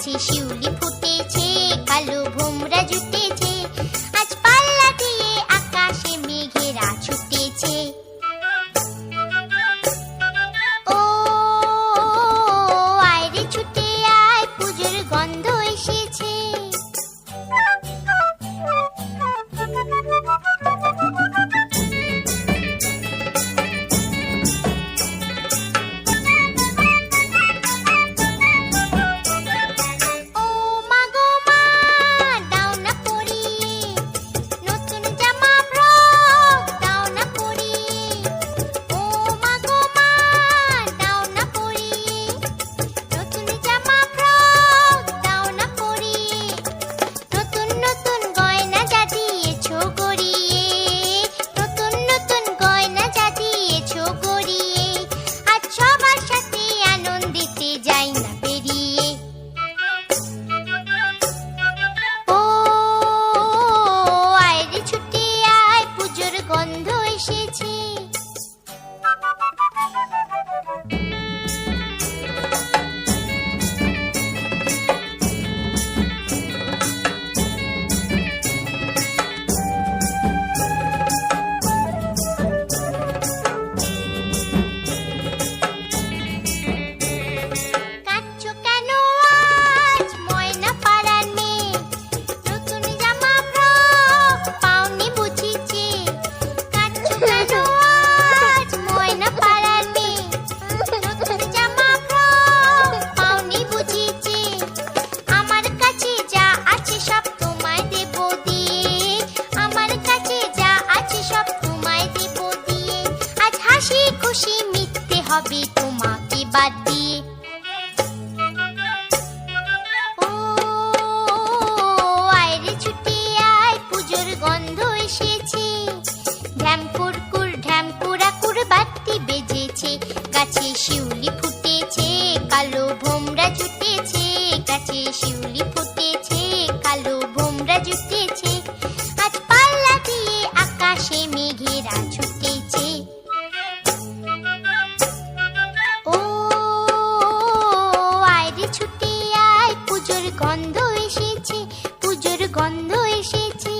গাছে শিউলি ফুটেছে, কালো ভোমরা জুটেছে, আজ পাল্লা দিয়ে আকাশে মেঘেরা ছুটেছে। ও আয় রে ছুটে আয়, পুজোর গন্ধ এসেছে। হবে তোমাকে বাদ দিয়ে। ও আয় রে ছুটে আয়, পুজোর গন্ধ এসেছে। ঢ্যাম কুরকুর ঢ্যাম কুড়াকুর বাতি বেজেছে, গাছে শিউলি ফুটেছে, কালো ভোমরা জুটেছে, গাছে শিউলি ফুটেছে, কালো ভোমরা জুটেছে, আজ পাল্লা দিয়ে আকাশে মেঘেরা ছুটেছে। ছুটে আয়, পুজোর গন্ধ এসেছে, পুজোর গন্ধ এসেছে,